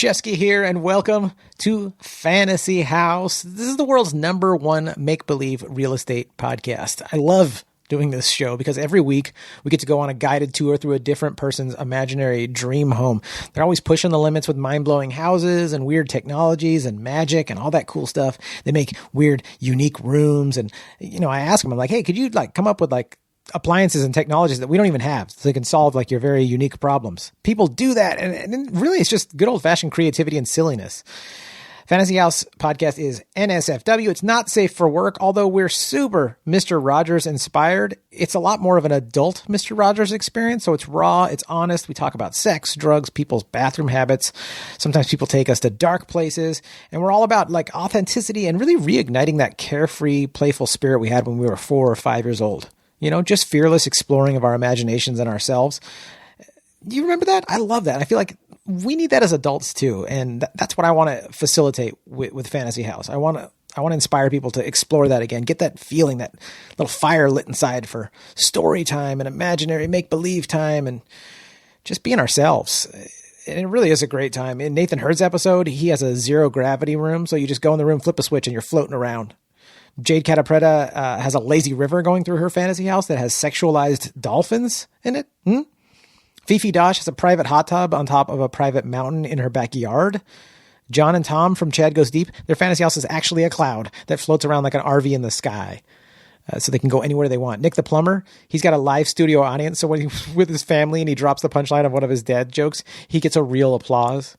Shefsky here, and welcome to Fantasy House. This is the world's #1 make-believe real estate podcast. I love doing this show because every week we get to go on a guided tour through a different person's imaginary dream home. They're always pushing the limits with mind-blowing houses and weird technologies and magic and all that cool stuff. They make weird, unique rooms. And, I ask them, I'm like, hey, could you come up with appliances and technologies that we don't even have so they can solve your very unique problems? People do that. And really it's just good old fashioned creativity and silliness. Fantasy House podcast is NSFW. It's not safe for work, although we're super Mr. Rogers inspired. It's a lot more of an adult Mr. Rogers experience. So it's raw, it's honest. We talk about sex, drugs, people's bathroom habits. Sometimes people take us to dark places, and we're all about authenticity and really reigniting that carefree, playful spirit we had when we were 4 or 5 years old. Just fearless exploring of our imaginations and ourselves. Do you remember that? I love that. I feel like we need that as adults too. And that's what I want to facilitate with Fantasy House. I want to inspire people to explore that again, get that feeling, that little fire lit inside for story time and imaginary make-believe time and just being ourselves. And it really is a great time. In Nathan Hurd's episode, he has a zero gravity room. So you just go in the room, flip a switch, and you're floating around. Jade Catapreta has a lazy river going through her fantasy house that has sexualized dolphins in it. Fifi Dosh has a private hot tub on top of a private mountain in her backyard. John and Tom from Chad Goes Deep, their fantasy house is actually a cloud that floats around like an RV in the sky. So they can go anywhere they want. Nick the plumber, he's got a live studio audience. So when he's with his family and he drops the punchline of one of his dad jokes, he gets a real applause.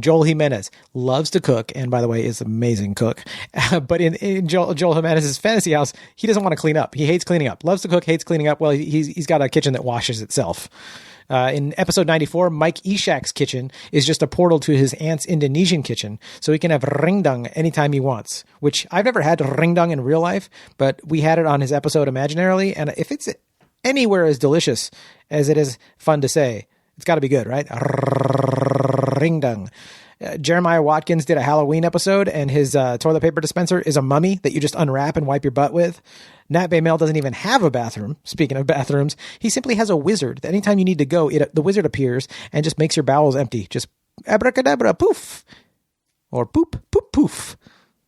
Joel Jimenez loves to cook, and by the way, is an amazing cook. But in Joel Jimenez's fantasy house, he doesn't want to clean up. He hates cleaning up. Loves to cook, hates cleaning up. Well, he's got a kitchen that washes itself. In episode 94, Mike Ishak's kitchen is just a portal to his aunt's Indonesian kitchen, so he can have ringdung anytime he wants, which I've never had ringdung in real life, but we had it on his episode imaginarily, and if it's anywhere as delicious as it is fun to say, it's got to be good, right? Ringdung. Jeremiah Watkins did a Halloween episode, and his toilet paper dispenser is a mummy that you just unwrap and wipe your butt with. Nat Baymel doesn't even have a bathroom. Speaking of bathrooms, he simply has a wizard that anytime you need to go, the wizard appears and just makes your bowels empty. Just abracadabra, poof. Or poop, poop, poof.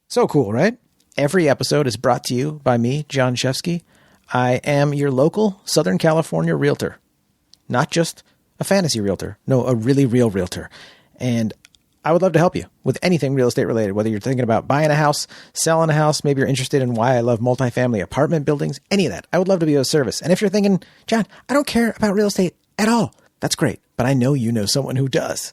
So cool, right? Every episode is brought to you by me, Jon Shefsky. I am your local Southern California realtor. Not just a fantasy realtor. No, a really real realtor. And I would love to help you with anything real estate related, whether you're thinking about buying a house, selling a house, maybe you're interested in why I love multifamily apartment buildings, any of that. I would love to be of service. And if you're thinking, John, I don't care about real estate at all, that's great. But I know you know someone who does.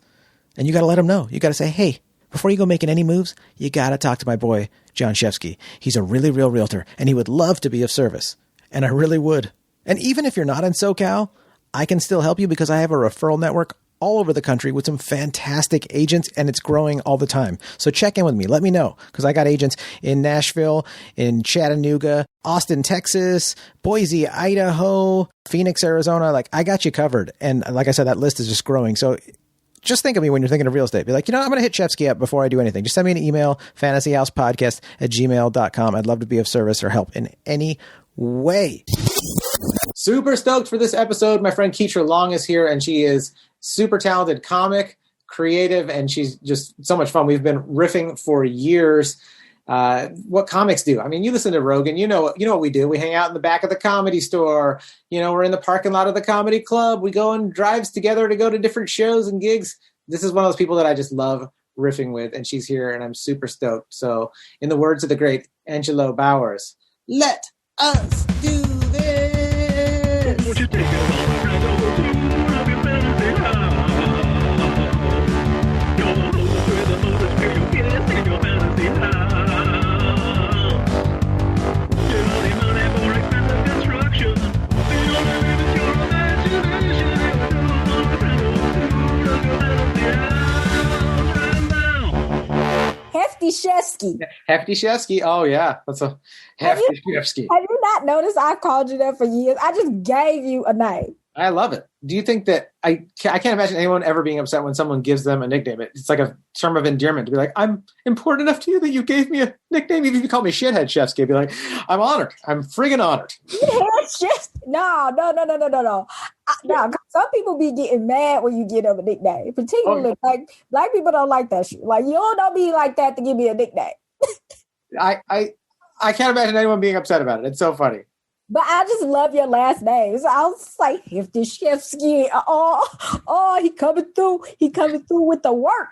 And you got to let them know. You got to say, hey, before you go making any moves, you got to talk to my boy, Jon Shefsky. He's a really real realtor, and he would love to be of service. And I really would. And even if you're not in SoCal, I can still help you because I have a referral network all over the country with some fantastic agents, and it's growing all the time. So check in with me. Let me know, because I got agents in Nashville, in Chattanooga, Austin, Texas, Boise, Idaho, Phoenix, Arizona. I got you covered. And like I said, that list is just growing. So just think of me when you're thinking of real estate. Be like, I'm going to hit Shefsky up before I do anything. Just send me an email, fantasyhousepodcast@gmail.com. I'd love to be of service or help in any way. Super stoked for this episode. My friend Ketra Long is here, and she is super talented comic, creative, and she's just so much fun. We've been riffing for years. What comics do. I mean, you listen to Rogan, you know what we do. We hang out in the back of the Comedy Store. We're in the parking lot of the comedy club. We go on drives together to go to different shows and gigs. This is one of those people that I just love riffing with, and she's here, and I'm super stoked. So in the words of the great Angelo Bowers, let us do this. What you think about Hefty Shefsky. Hefty Shefsky. Oh, yeah. That's a Hefty Shefsky. Have you not noticed I've called you that for years? I just gave you a name. I love it. Do you think that I can't imagine anyone ever being upset when someone gives them a nickname. It's like a term of endearment to be like, I'm important enough to you that you gave me a nickname. Even if you call me Shithead Shefsky, I'd be like, I'm honored. I'm friggin' honored. It's just no. No, some people be getting mad when you get them a nickname. Particularly black people don't like that shit. Like, you don't be like that to give me a nickname. I can't imagine anyone being upset about it. It's so funny. But I just love your last name. So I was like, if the Shefsky, he coming through. He coming through with the work.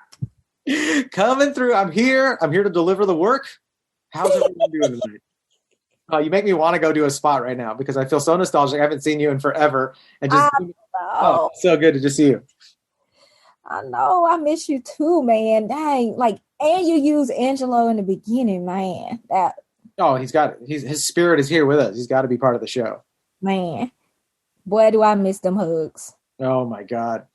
Coming through. I'm here to deliver the work. How's everyone doing tonight? You make me want to go do a spot right now because I feel so nostalgic. I haven't seen you in forever. And just so good to just see you. I know. I miss you too, man. Dang. And you use Angelo in the beginning, man. Oh, his spirit is here with us. He's got to be part of the show. Man, boy, do I miss them hugs. Oh my God.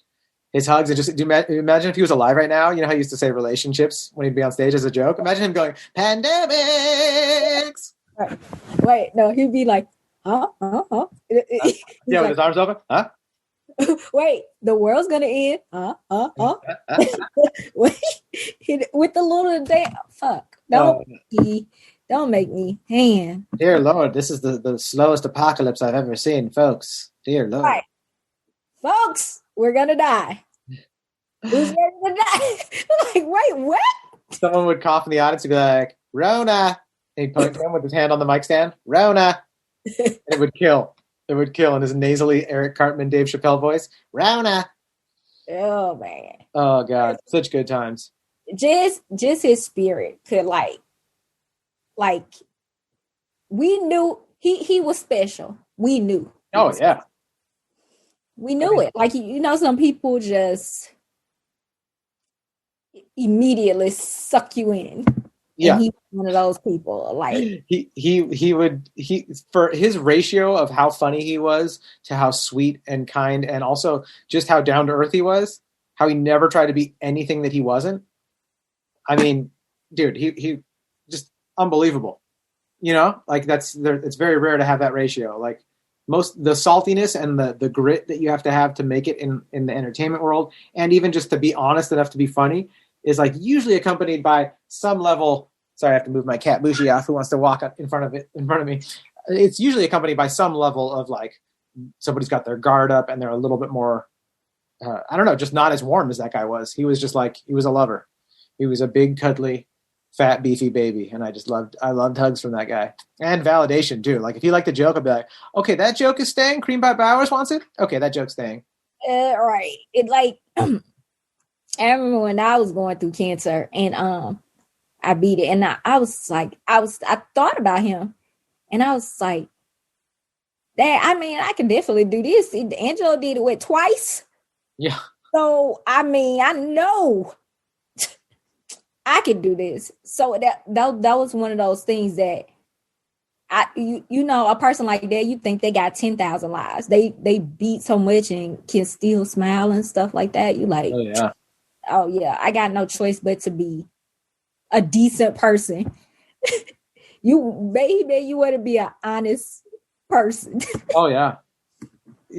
His hugs are just, do you imagine if he was alive right now? You know how he used to say relationships when he'd be on stage as a joke? Imagine him going, pandemics. Right. Wait, no, he'd be like, huh? Yeah, with his arms open, huh? Wait, the world's gonna end, Wait, with the little damn, fuck. Don't make me. Man. Dear Lord, this is the slowest apocalypse I've ever seen, folks. Dear Lord. Right. Folks, we're going to die. Who's ready to die? Like, wait, what? Someone would cough in the audience and be like, Rona. And he'd point to him with his hand on the mic stand. Rona. And it would kill. It would kill in his nasally Eric Cartman, Dave Chappelle voice. Rona. Oh, man. Oh, God. Such good times. Just his spirit could we knew he was special. We knew. Oh, yeah. We knew it. Like, some people just immediately suck you in. Yeah. And he was one of those people. Like, he would for his ratio of how funny he was to how sweet and kind and also just how down to earth he was, how he never tried to be anything that he wasn't. I mean, dude, he just unbelievable. It's very rare to have that ratio. Like the saltiness and the grit that you have to make it in the entertainment world, and even just to be honest enough to be funny, is like usually accompanied by some level. Sorry, I have to move my cat Bougie off, who wants to walk in front of me. It's usually accompanied by some level of like somebody's got their guard up and they're a little bit more, I don't know, just not as warm as that guy was. He was just like, he was a lover. He was a big, cuddly, fat, beefy baby. And I loved hugs from that guy. And validation too. Like if he liked the joke, I'd be like, okay, that joke is staying. Cream Pie Bowers wants it. Okay, that joke's staying. Right. It like, I remember when I was going through cancer and I beat it. And I was like, I thought about him and I was like, Dad, I mean, I can definitely do this. Angelo did it twice. Yeah. So, I mean, I know I could do this. So that was one of those things that a person like that, you think they got 10,000 lives. They beat so much and can still smile and stuff like that. You like, oh yeah, I got no choice but to be a decent person. You want to be an honest person. Oh yeah.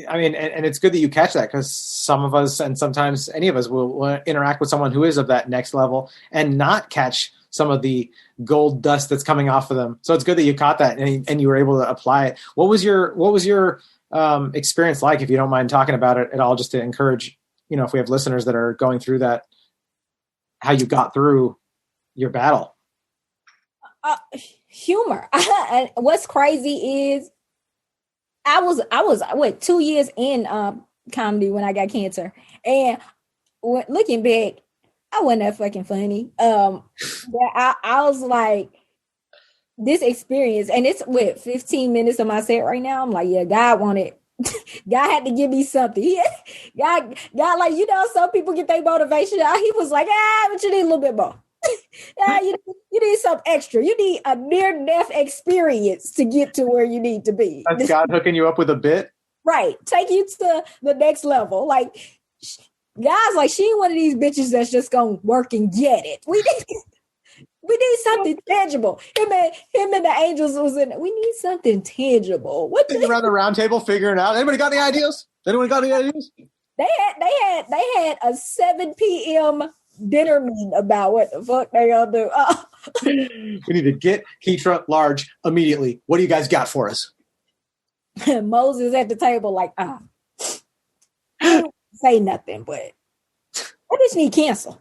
I mean, and it's good that you catch that because some of us and sometimes any of us will interact with someone who is of that next level and not catch some of the gold dust that's coming off of them. So it's good that you caught that and you were able to apply it. What was your experience like, if you don't mind talking about it at all, just to encourage, if we have listeners that are going through that, how you got through your battle? Humor. What's crazy is I was 2 years in comedy when I got cancer, and looking back, I wasn't that fucking funny. I was like, this experience, and it's 15 minutes of my set right now. I'm like, yeah, God wanted. God had to give me something. God, like, some people get their motivation. He was like, but you need a little bit more. You need something extra. You need a near-death experience to get to where you need to be. That's God hooking you up with a bit? Right. Take you to the next level. Like, guys, like, she ain't one of these bitches that's just gonna work and get it. We We need something tangible. Him and the Angels was in. We need something tangible. What Sitting around the round table figuring out. Anybody got any ideas? Anyone got any ideas? They had a 7 p.m. dinner meeting about what the fuck they gonna do. We need to get Ketra large immediately. What do you guys got for us? Moses at the table like, I don't say nothing, but I just need cancer.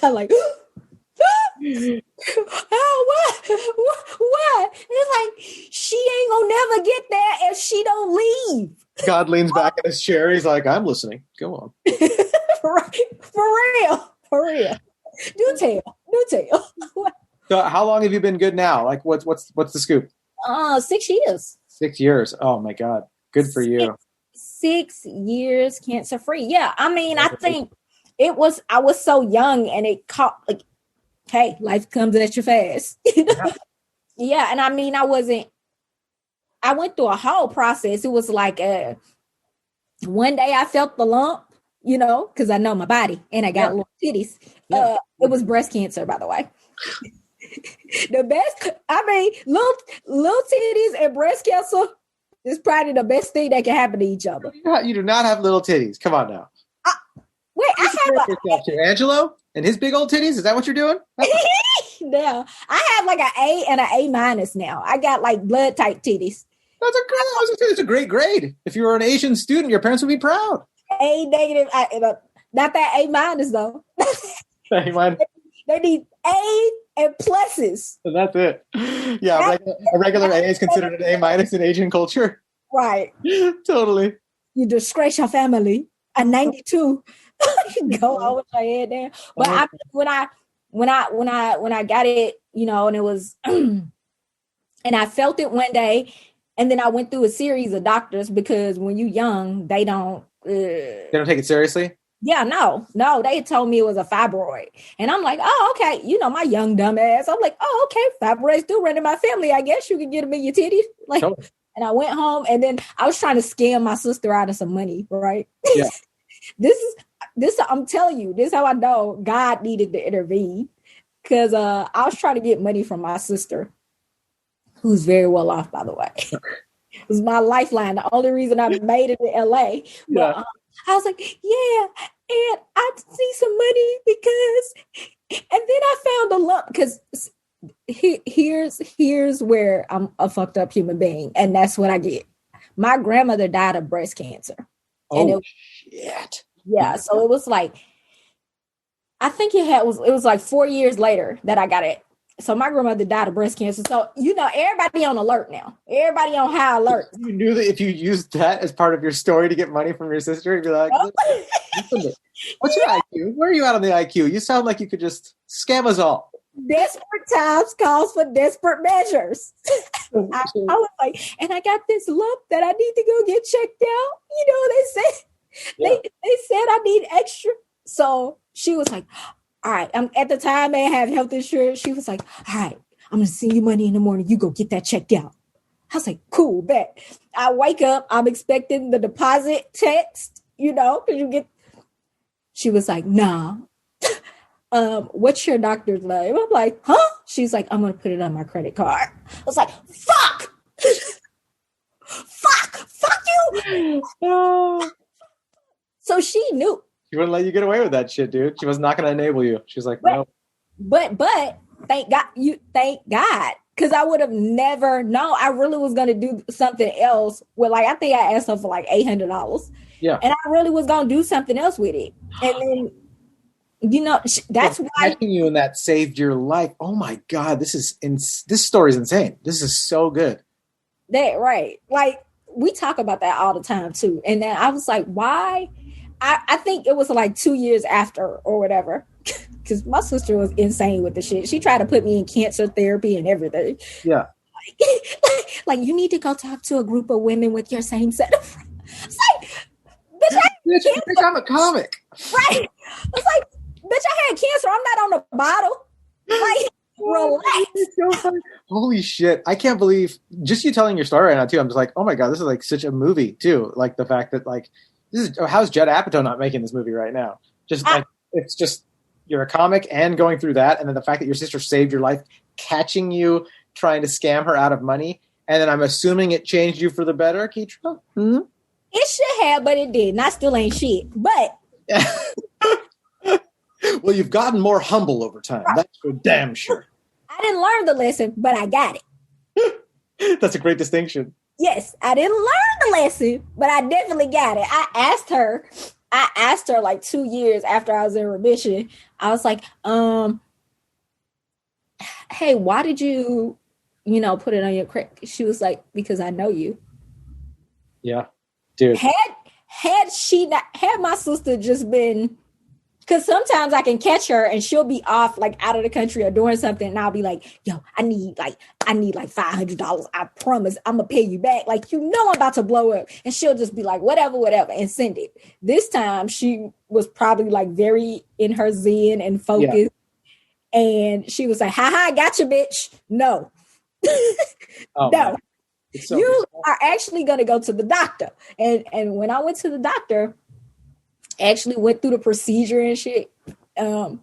I'm like, oh, what? It's like, she ain't gonna never get there if she don't leave. God leans back in his chair. He's like, I'm listening. Go on. For real. Do tell. So how long have you been good now? Like what's the scoop? 6 years. 6 years. Oh my God. Good for you. 6 years cancer free. Yeah. I mean, I think I was so young and it caught like, hey, life comes at you fast. Yeah. And I mean, I went through a whole process. It was like one day I felt the lump, because I know my body and I got little titties. Yeah. It was breast cancer, by the way. The best, I mean, little titties and breast cancer is probably the best thing that can happen to each other. You do not have little titties. Come on now. Wait, I have Angelo and his big old titties. Is that what you're doing? now I have like an A and an A minus now. I got like blood type titties. That's a great grade. If you were an Asian student, your parents would be proud. A negative, not that A minus though. Hey, man. They need A and pluses. So that's it. Yeah, a regular A is considered an A minus in Asian culture. Right. Totally. You disgrace your family. A 92. Go on with your head there. But when I got it, and it was, and I felt it one day, and then I went through a series of doctors because when you're young, they don't take it seriously. Yeah, no, they told me it was a fibroid. And I'm like, oh, okay. My young dumb ass. I'm like, oh, okay. Fibroids do run in my family. I guess you can get them in your titties. Like, totally. And I went home and then I was trying to scam my sister out of some money, right? Yeah. This, I'm telling you, this is how I know God needed to intervene. Because I was trying to get money from my sister, who's very well off, by the way. It was my lifeline. The only reason I made it in LA. Yeah. But, I was like, yeah, and I need some money because, and then I found a lump because here's where I'm a fucked up human being, and that's what I get. My grandmother died of breast cancer. Oh, shit. Yeah, so it was like, I think it was like 4 years later that I got it. So my grandmother died of breast cancer. So, everybody on alert now. Everybody on high alert. You knew that if you used that as part of your story to get money from your sister, you'd be like, what's your IQ? Where are you at on the IQ? You sound like you could just scam us all. Desperate times calls for desperate measures. I was like, and I got this lump that I need to go get checked out. They said I need extra. So she was like, all right, at the time I have health insurance. She was like, all right, I'm going to send you money in the morning. You go get that checked out. I was like, cool, bet. I wake up. I'm expecting the deposit text, because you get. She was like, nah. What's your doctor's name? I'm like, huh? She's like, I'm going to put it on my credit card. I was like, fuck. Fuck you. So she knew. She wouldn't let you get away with that shit, dude. She was not going to enable you. She was like, no. But thank God. Because I would have never known. I really was going to do something else. Well, I think I asked her for like $800. Yeah. And I really was going to do something else with it. And then, that's why. Catching you in that saved your life. Oh my God. This story is insane. This is so good. That, right. Like, we talk about that all the time too. And then I was like, why? I think it was like 2 years after or whatever, because my sister was insane with the shit. She tried to put me in cancer therapy and everything. Yeah. Like you need to go talk to a group of women with your same set of friends. It's like, bitch, I'm a comic. Right. It's like, bitch, I had cancer. I'm not on the bottle. Like, relax. Holy shit. I can't believe, just you telling your story right now too, I'm just like, oh my God, this is like such a movie too. Like the fact that like, how's Judd Apatow not making this movie right now? Just like it's just you're a comic and going through that, and then the fact that your sister saved your life, catching you trying to scam her out of money, and then I'm assuming it changed you for the better, Ketra? Hmm? It should have, but it didn't. I still ain't shit. But well, you've gotten more humble over time. Right. That's for damn sure. I didn't learn the lesson, but I got it. That's a great distinction. Yes, I didn't learn the lesson, but I definitely got it. I asked her like 2 years after I was in remission. I was like, hey, why did you put it on your credit? She was like, because I know you. Yeah, dude. Had my sister just been, because sometimes I can catch her and she'll be off like out of the country or doing something, and I'll be like, yo, I need like $500. I promise I'm gonna pay you back. Like, I'm about to blow up. And she'll just be like, whatever, and send it. This time she was probably like very in her zen and focused. Yeah. And she was like, I got you, bitch. No. Oh, no. So you are actually gonna go to the doctor. And when I went to the doctor, actually went through the procedure and shit. And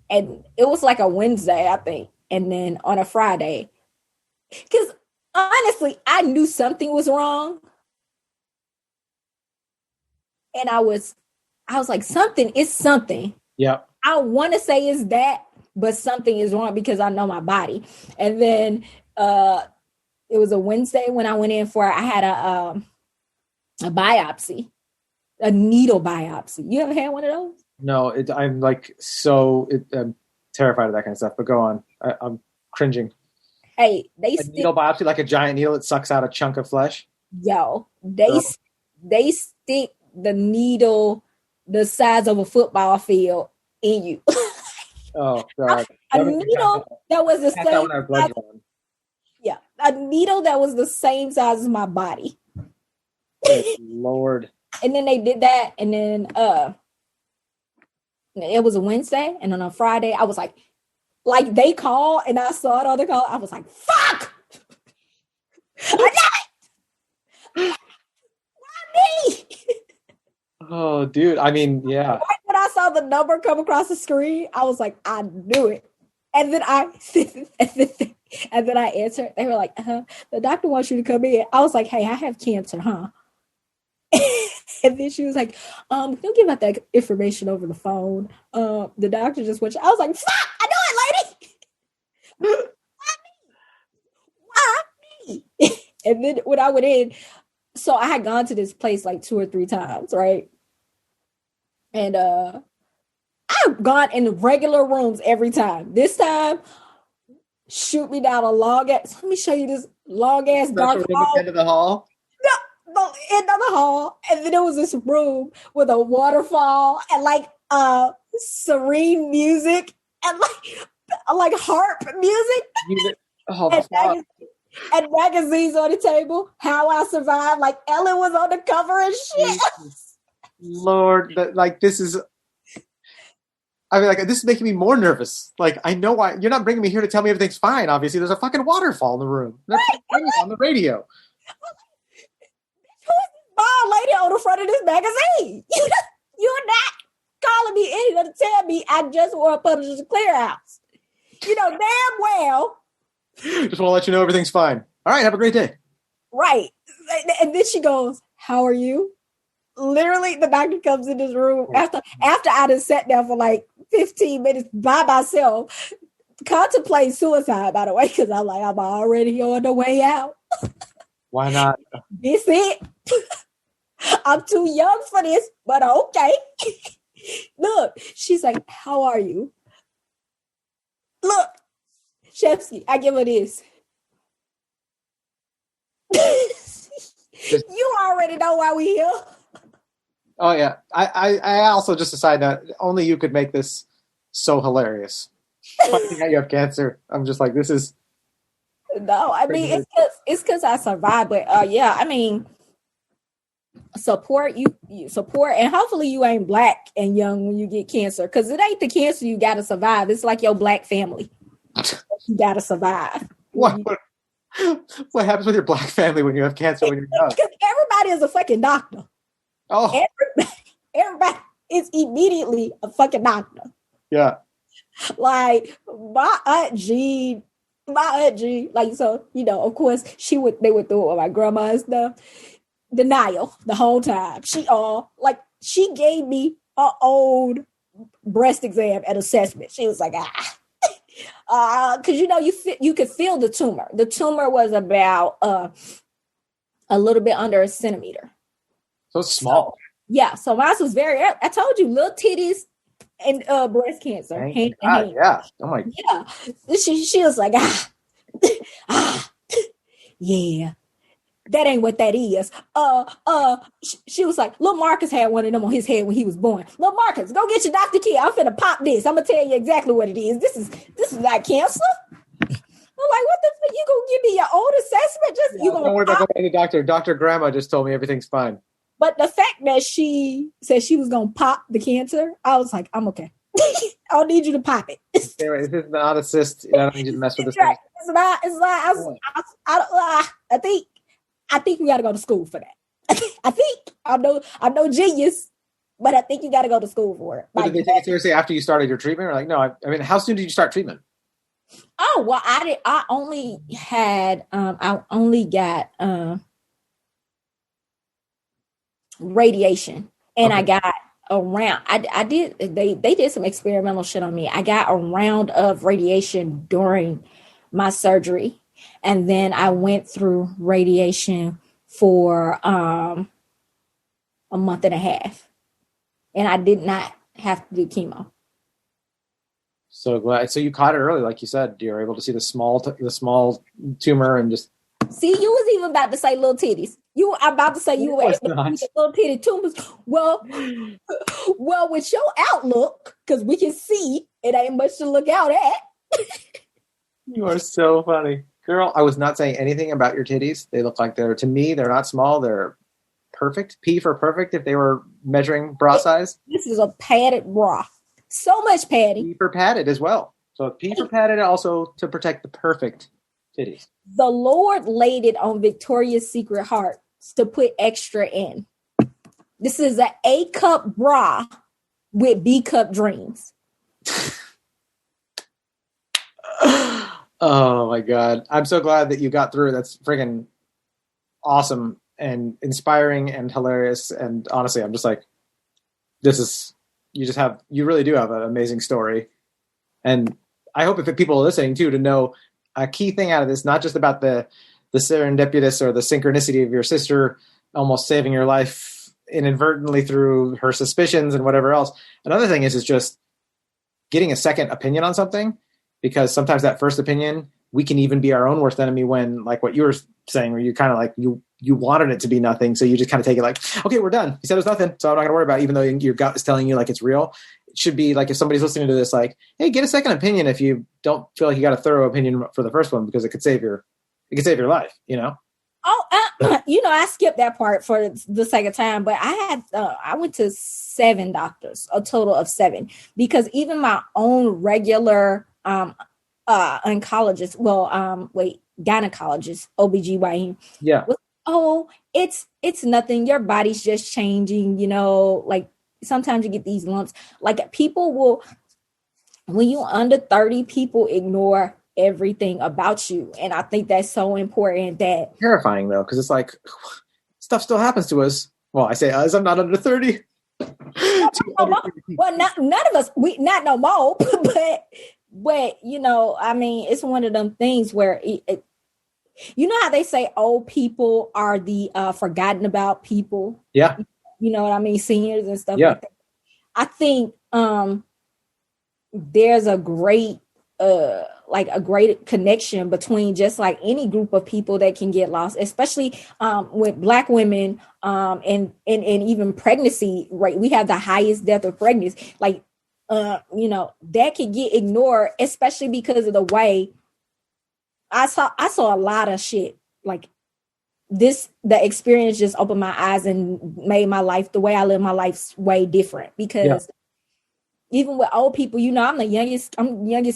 it was like a Wednesday, I think. And then on a Friday, because honestly, I knew something was wrong. And I was like, something is something. Yeah. I want to say it's that, but something is wrong because I know my body. And then it was a Wednesday when I went in I had a biopsy. A needle biopsy. You ever had one of those? No, I'm like I'm terrified of that kind of stuff. But go on, I'm cringing. Hey, needle biopsy, like a giant needle that sucks out a chunk of flesh. Yo, they stick the needle the size of a football field in you. Oh God! A needle that was the same. Yeah, a needle that was the same size as my body. Good Lord. And then they did that, and then it was a Wednesday, and on a Friday, I was like they called, and I saw it on the call. I was like, "Fuck! I got it! Why me?" Oh, dude! I mean, yeah. Right when I saw the number come across the screen, I was like, "I knew it." And then I answered. They were like, "The doctor wants you to come in." I was like, "Hey, I have cancer, huh?" And then she was like, "You'll give out that information over the phone. The doctor just went." I was like, "Fuck! I know it, lady." Why me? And then when I went in, so I had gone to this place like 2 or 3 times, right? And I've gone in regular rooms every time. This time, shoot me down a long ass. Let me show you this long ass dark hall. End of the hall. The end of the hall, and then there was this room with a waterfall and like serene music and like harp music. Oh, and magazines on the table. How I Survived. Like Ellen was on the cover and shit. Lord, this is. I mean, this is making me more nervous. Like, I know why you're not bringing me here to tell me everything's fine. Obviously, there's a fucking waterfall in the room. That's on the radio. Bald lady on the front of this magazine. You're not calling me in to tell me I just want to publish a clearhouse. You know damn well. Just want to let you know everything's fine. All right, have a great day. Right. And then she goes, "How are you?" Literally, the doctor comes in this room after I done sat there for like 15 minutes by myself, contemplating suicide, by the way, because I'm already on the way out. Why not? This it. I'm too young for this, but okay. Look, she's like, "How are you?" Look, Shefsky, I give her this. You already know why we here. Oh yeah. I also just decided that only you could make this so hilarious. Finding out you have cancer. I'm just like, this is. No, I mean it's because I survived, but yeah, I mean. Support you support, and hopefully you ain't black and young when you get cancer, because it ain't the cancer you gotta survive. It's like your black family. You gotta survive. What happens with your black family when you have cancer when you're young? Because everybody is a fucking doctor. Oh, everybody is immediately a fucking doctor. Yeah. Like my aunt G, like, so, of course they would throw it with my grandma and stuff. Denial the whole time. She gave me an old breast exam and assessment. She was like, because you could feel the tumor. The tumor was about a little bit under a centimeter. So small. So, yeah. So mine was I told you, little titties and breast cancer. Thank God, yeah. Oh my. Yeah. She was like, yeah. That ain't what that is. She was like, little Marcus had one of them on his head when he was born. Little Marcus, go get your doctor kit. I'm finna pop this. I'm gonna tell you exactly what it is. This is not cancer. I'm like, what the fuck? You gonna give me your own assessment? Don't worry about going to the doctor. Dr. Grandma just told me everything's fine. But the fact that she said she was gonna pop the cancer, I was like, I'm okay. I don't need you to pop it. Anyway, this is not a cyst. I don't need you to mess with this. Right. It's not. I think we got to go to school for that. I think I'm no genius, but I think you got to go to school for it. Did they take it seriously after you started your treatment? Or like, no, I mean, how soon did you start treatment? Oh, well, I only got radiation, and okay. I got they did some experimental shit on me. I got a round of radiation during my surgery. And then I went through radiation for a month and a half. And I did not have to do chemo. So glad. So you caught it early, like you said. You were able to see the small tumor and just... See, you was even about to say little titties. I'm about to say you were able to see little titty tumors. Well, with your outlook, because we can see it ain't much to look out at. You are so funny. Girl, I was not saying anything about your titties. They look like they're not small. They're perfect. P for perfect if they were measuring bra size. This is a padded bra. So much padding. P for padded as well. So P for padded also to protect the perfect titties. The Lord laid it on Victoria's Secret hearts to put extra in. This is an A cup bra with B cup dreams. Oh my God. I'm so glad that you got through. That's friggin' awesome and inspiring and hilarious. And honestly, I'm just like, you really do have an amazing story. And I hope if people are listening too, to know a key thing out of this, not just about the serendipitous or the synchronicity of your sister almost saving your life inadvertently through her suspicions and whatever else. Another thing is just getting a second opinion on something. Because sometimes that first opinion, we can even be our own worst enemy when, like what you were saying, where you kind of like, you wanted it to be nothing. So you just kind of take it like, okay, we're done. He said it was nothing. So I'm not going to worry about it, even though your gut is telling you like it's real. It should be like if somebody's listening to this, like, hey, get a second opinion if you don't feel like you got a thorough opinion for the first one, because it could save your life, you know? Oh, I skipped that part for the second time, but I went to 7 doctors, a total of 7, because even my own regular oncologist, gynecologist, OBGYN. Yeah. It's nothing. Your body's just changing, like sometimes you get these lumps. Like people will, when you're under 30, people ignore everything about you. And I think that's so important. That terrifying though, because it's like stuff still happens to us. Well, I say us, I'm not under 30. Well, none of us, we not no more, but I mean, it's one of them things where you know how they say old people are the forgotten about people. Yeah. You know what I mean? Seniors and stuff. Yeah. Like that. I think there's a great connection between just like any group of people that can get lost, especially with Black women and even pregnancy rate. We have the highest death of pregnancy. Like, that could get ignored, especially because of the way I saw a lot of shit like this. The experience just opened my eyes and made my life, the way I live my life, way different. Because even with old people, I'm the youngest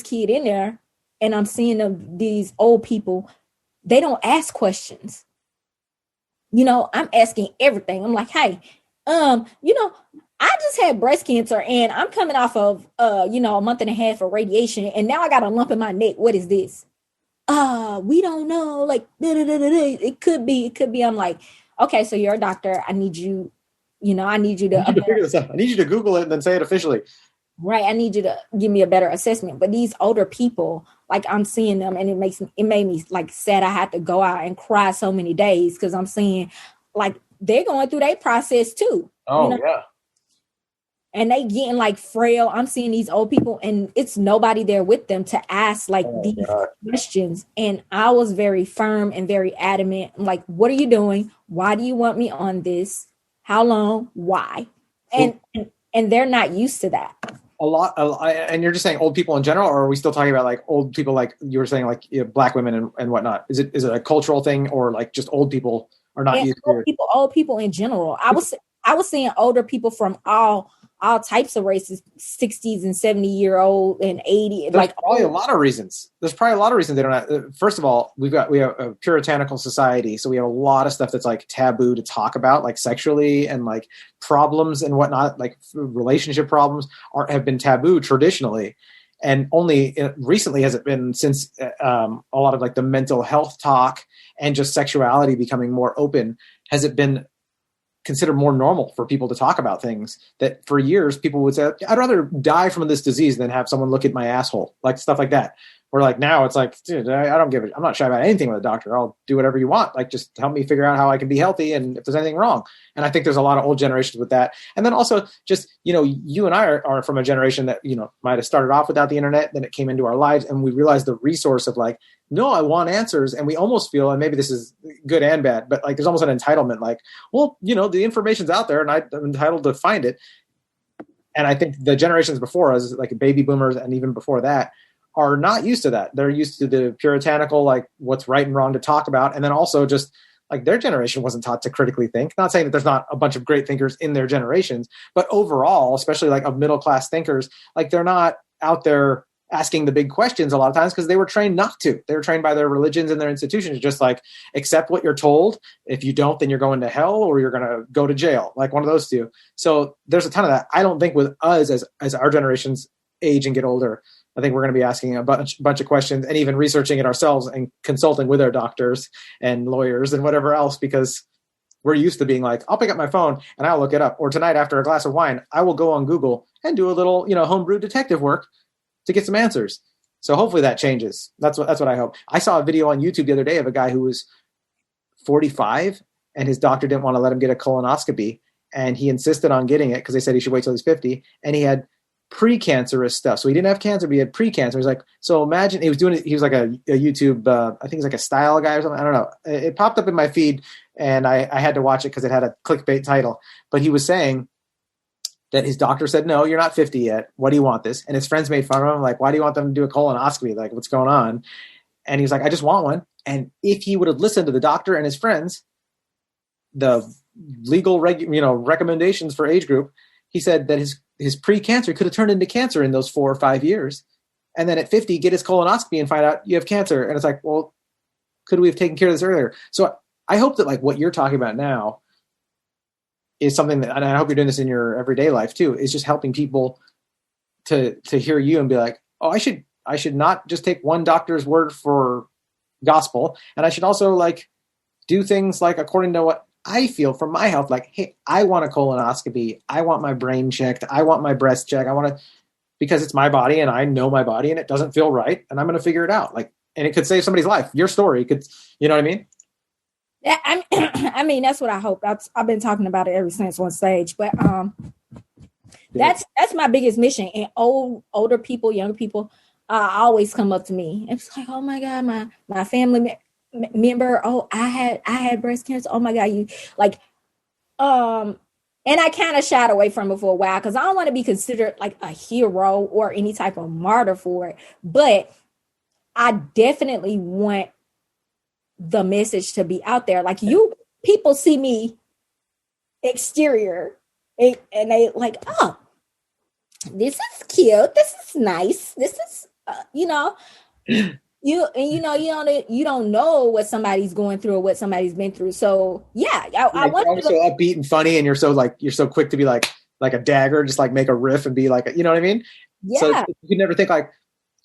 kid in there, and I'm seeing these old people. They don't ask questions. I'm asking everything. I'm like, hey, I just had breast cancer and I'm coming off of a month and a half of radiation and now I got a lump in my neck. What is this? We don't know. Like it could be. I'm like, okay, so you're a doctor. I need you, I need you to figure this out. I need you to Google it and then say it officially. Right. I need you to give me a better assessment. But these older people, like I'm seeing them and it made me like sad. I had to go out and cry so many days because I'm seeing like they're going through their process too. Oh, yeah. And they getting like frail. I'm seeing these old people and it's nobody there with them to ask like these questions. And I was very firm and very adamant. I'm like, what are you doing? Why do you want me on this? How long? Why? And they're not used to that. And you're just saying old people in general, or are we still talking about like old people, like you were saying, like black women and whatnot? Is it a cultural thing, or like just old people are not used to it? Old people in general. I was seeing older people from all types of races, 60s and 70-year-old and 80. There's probably a lot of reasons. There's probably a lot of reasons they don't have. First of all, we have a puritanical society, so we have a lot of stuff that's like taboo to talk about, like sexually and like problems and whatnot, like relationship problems have been taboo traditionally. And only recently has it been, since a lot of like the mental health talk and just sexuality becoming more open, has it been considered more normal for people to talk about things that for years people would say, I'd rather die from this disease than have someone look at my asshole, like stuff like that. Where like now it's like, dude, I don't give it. I'm not shy about anything with a doctor. I'll do whatever you want. Like just help me figure out how I can be healthy and if there's anything wrong. And I think there's a lot of old generations with that. And then also just, you and I are from a generation that, might have started off without the internet, then it came into our lives and we realized the resource of like, no, I want answers. And we almost feel, and maybe this is good and bad, but like there's almost an entitlement, like, well, the information's out there and I'm entitled to find it. And I think the generations before us, like baby boomers and even before that, are not used to that. They're used to the puritanical, like what's right and wrong to talk about. And then also just like their generation wasn't taught to critically think. Not saying that there's not a bunch of great thinkers in their generations, but overall, especially like of middle-class thinkers, like they're not out there asking the big questions a lot of times because they were trained not to. They were trained by their religions and their institutions, just like accept what you're told. If you don't, then you're going to hell or you're going to go to jail, like one of those two. So there's a ton of that. I don't think with us as our generations age and get older, I think we're going to be asking a bunch of questions and even researching it ourselves and consulting with our doctors and lawyers and whatever else, because we're used to being like, I'll pick up my phone and I'll look it up. Or tonight after a glass of wine, I will go on Google and do a little, homebrew detective work to get some answers. So hopefully that changes. That's what I hope. I saw a video on YouTube the other day of a guy who was 45 and his doctor didn't want to let him get a colonoscopy. And he insisted on getting it because they said he should wait till he's 50. And he had precancerous stuff. So he didn't have cancer, but he had precancer. He's like, so imagine he was doing it. He was like a YouTube, I think he's like a style guy or something. I don't know. It popped up in my feed and I had to watch it because it had a clickbait title, but he was saying that his doctor said, no, you're not 50 yet. What do you want this? And his friends made fun of him. Like, why do you want them to do a colonoscopy? Like, what's going on? And he was like, I just want one. And if he would have listened to the doctor and his friends, the legal recommendations for age group, he said that his pre-cancer could have turned into cancer in those 4 or 5 years. And then at 50, get his colonoscopy and find out you have cancer. And it's like, well, could we have taken care of this earlier? So I hope that like what you're talking about now is something that, and I hope you're doing this in your everyday life too, is just helping people to hear you and be like, oh, I should not just take one doctor's word for gospel. And I should also like do things like according to what I feel for my health. Like, hey, I want a colonoscopy. I want my brain checked. I want my breast checked. I want to, because it's my body and I know my body and it doesn't feel right. And I'm going to figure it out. Like, and it could save somebody's life. Your story could, you know what I mean? Yeah, I mean, that's what I hope. I've been talking about it ever since on stage, but that's my biggest mission. And older people, younger people, always come up to me. It's like, oh my God, my family member. Oh, I had breast cancer. Oh my God, you like, and I kind of shied away from it for a while because I don't want to be considered like a hero or any type of martyr for it. But I definitely want the message to be out there. Like people see me exterior and they like, oh, this is cute. This is nice. This is, you don't know what somebody's going through or what somebody's been through. So yeah, I want to so upbeat and funny. And you're so quick to be like, like a dagger, just like make a riff and be like, you know what I mean? Yeah. So you can never think like,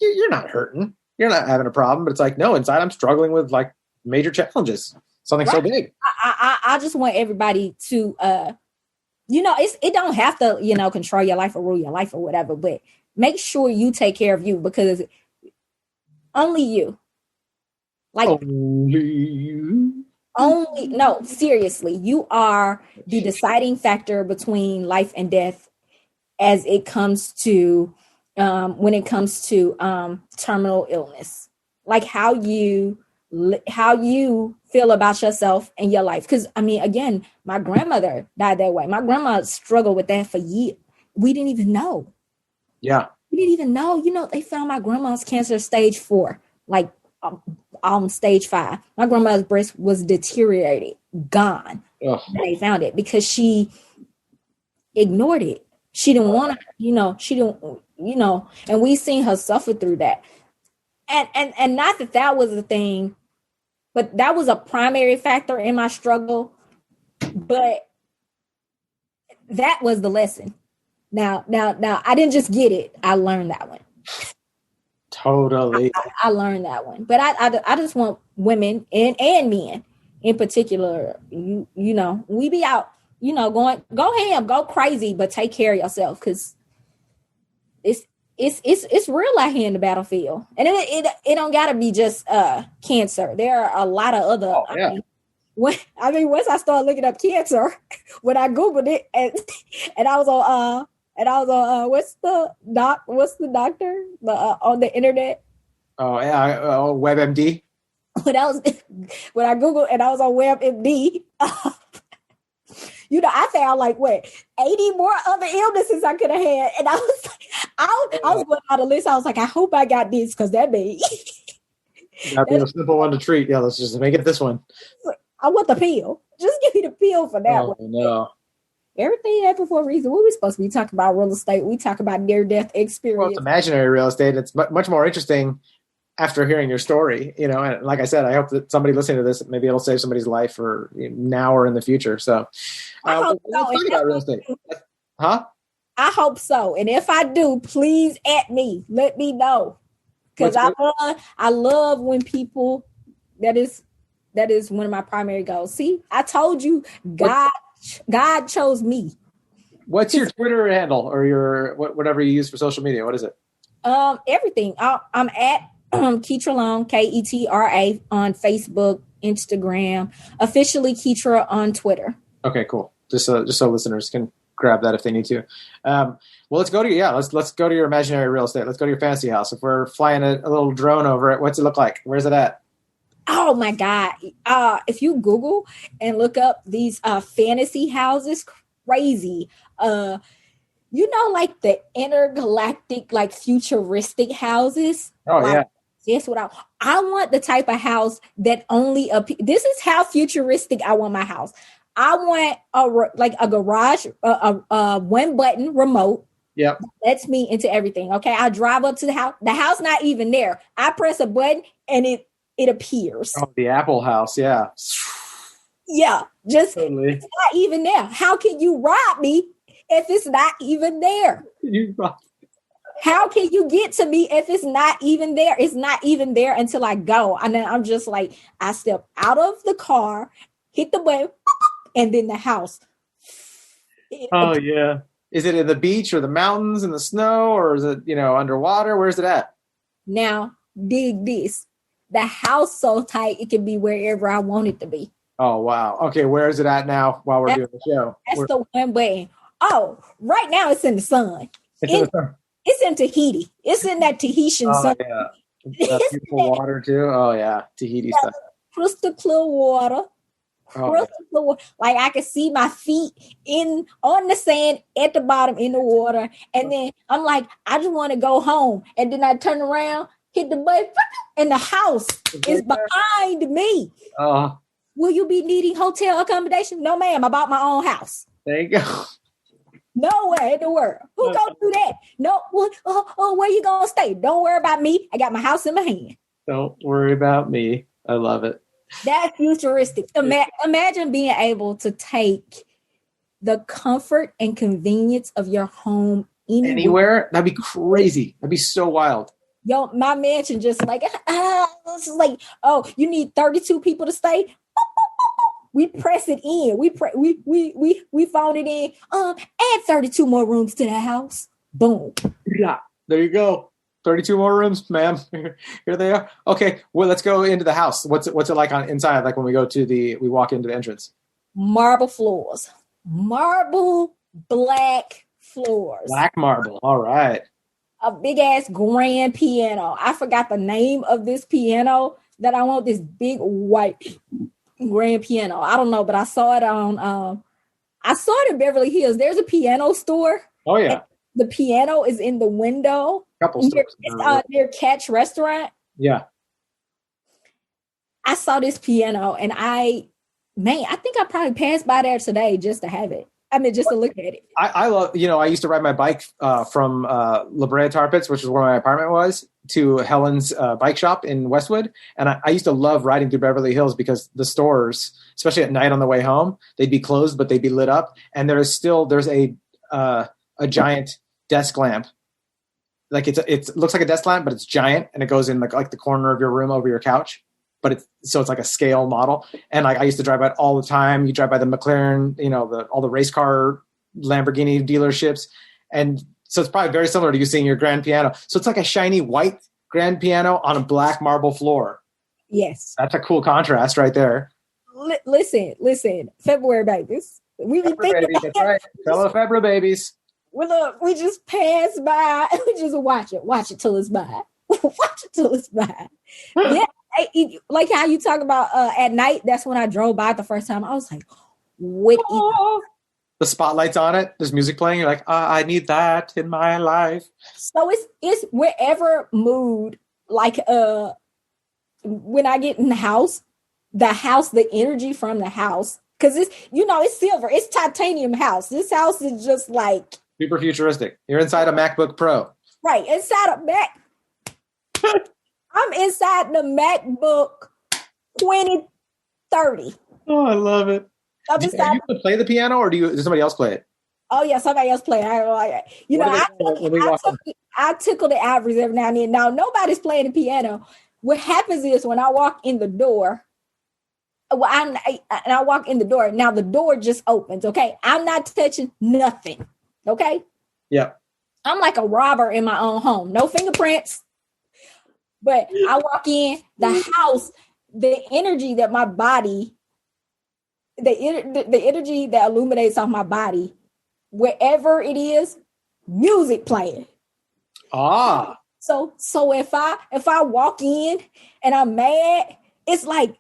you're not hurting. You're not having a problem. But it's like, no, inside I'm struggling with like major challenges. Something so big. I just want everybody to, it don't have to, control your life or rule your life or whatever, but make sure you take care of you, because only you. Like, no, seriously, you are the deciding factor between life and death as it comes to, when it comes to terminal illness. Like how you feel about yourself and your life. Because, I mean, again, my grandmother died that way. My grandma struggled with that for years. We didn't even know. Yeah. We didn't even know. They found my grandma's cancer stage 4, like on stage 5. My grandma's breast was deteriorated, gone. Ugh. And they found it because she ignored it. She didn't want to, she didn't, and we seen her suffer through that. And not that was the thing, but that was a primary factor in my struggle. But that was the lesson. Now, I didn't just get it. I learned that one. Totally. I learned that one. But I just want women and men in particular, we be out, go ham, go crazy, but take care of yourself, because it's real out here in the battlefield. And it don't gotta be just cancer. There are a lot of other once I started looking up cancer, when I Googled it and I was on what's the doctor on the internet? Oh yeah, WebMD. When I Googled and I was on WebMD, I found like 80 more other illnesses I could have had, and I was going down the list. I was like, I hope I got this, because that be that'd be a simple one to treat. Yeah, let's just make it this one. I want the pill. Just give me the pill for that one. No. Everything happened for a reason. What we supposed to be talking about real estate? We talk about near-death experience. Well, it's imaginary real estate. It's much more interesting after hearing your story. And like I said, I hope that somebody listening to this, maybe it'll save somebody's life, or now or in the future. So, I hope so. Let's talk about real estate. Huh? I hope so. And if I do, please at me. Let me know, because I love when people. That is one of my primary goals. See, I told you, God chose me. What's your Twitter handle, or your whatever you use for social media? What is it? Everything. I'm at Ketra Long, Ketra, on Facebook, Instagram. Officially Ketra on Twitter. Okay, cool. Just so listeners can grab that if they need to. Well, let's go to your imaginary real estate. Let's go to your fantasy house. If we're flying a little drone over it, what's it look like? Where's it at? Oh my God. If you Google and look up these fantasy houses, crazy. Like the intergalactic, like futuristic houses. Oh, yeah. That's what I want, the type of house that only this is how futuristic I want my house. I want a garage, a one button remote. Yep. Lets me into everything. Okay. I drive up to the house. The house not even there. I press a button and it appears. Oh, the Apple house. Yeah. Yeah. Just totally. It's not even there. How can you rob me if it's not even there? How can you get to me if it's not even there? It's not even there until I go. And then I'm just like, I step out of the car, hit the button, and then the house. Oh, yeah. Is it in the beach or the mountains in the snow, or is it, underwater? Where's it at? Now, dig this. The house so tight, it can be wherever I want it to be. Oh, wow. Okay, where is it at now while we're doing the show? That's the one button. Oh, right now it's in the sun. It's in the sun. It's in Tahiti. It's in that Tahitian sun. Yeah. That beautiful water too. Oh yeah, Tahiti stuff. Crystal clear water. Like I can see my feet on the sand at the bottom in the water, and then I'm like, I just want to go home, and then I turn around, hit the button, and the house is behind me. Will you be needing hotel accommodation? No, ma'am. I bought my own house. There you go. Nowhere in the world. Who gonna do that? No. Where you gonna stay? Don't worry about me. I got my house in my hand. Don't worry about me. I love it. That's futuristic. Imagine being able to take the comfort and convenience of your home Anywhere? That'd be crazy. That'd be so wild. Yo, my mansion just like, it's like, oh, you need 32 people to stay? We press it in. We found it in. Add 32 more rooms to the house. Boom. Yeah. There you go. 32 more rooms, ma'am. Here they are. Okay, well, let's go into the house. What's it like on inside? Like when we walk into the entrance. Marble floors. Marble black floors. Black marble. All right. A big ass grand piano. I forgot the name of this piano that I want. This big white grand piano. I don't know, but I saw it in Beverly Hills. There's a piano store. Oh yeah. The piano is in the window. Couple stores. It's near Catch Restaurant. Yeah. I saw this piano and I think I probably passed by there today just to have it. I mean, just to look at it. I love, I used to ride my bike from La Brea Tar Pits, which is where my apartment was, to Helen's bike shop in Westwood. And I used to love riding through Beverly Hills because the stores, especially at night on the way home, they'd be closed, but they'd be lit up. And there's a giant desk lamp. Like it looks like a desk lamp, but it's giant and it goes in like the corner of your room over your couch. But it's like a scale model. And like I used to drive by it all the time. You drive by the McLaren, all the race car Lamborghini dealerships. And so it's probably very similar to you seeing your grand piano. So it's like a shiny white grand piano on a black marble floor. Yes. That's a cool contrast right there. Listen, February babies. We be thinking babies, that's right. Fellow February babies. We just pass by. We just watch it till it's by. Watch it till it's by. Yeah. Like how you talk about at night, that's when I drove by the first time. I was like, what? The spotlight's on it. There's music playing. You're like, I need that in my life. So it's wherever mood, like when I get in the house, the energy from the house, because it's silver, it's titanium house. This house is just like super futuristic. You're inside a MacBook Pro. Right, inside a Mac. I'm inside the MacBook 2030. Oh, I love it. Do you play the piano, or does somebody else play it? Oh yeah, somebody else play it. I tickle the ivories every now and then. Now nobody's playing the piano. What happens is when I walk in the door, I walk in the door. Now the door just opens. Okay, I'm not touching nothing. Okay. Yeah. I'm like a robber in my own home. No fingerprints. But I walk in the house, the energy that my body, the energy that illuminates off my body, wherever it is, music playing. Ah. So if I walk in and I'm mad, it's like,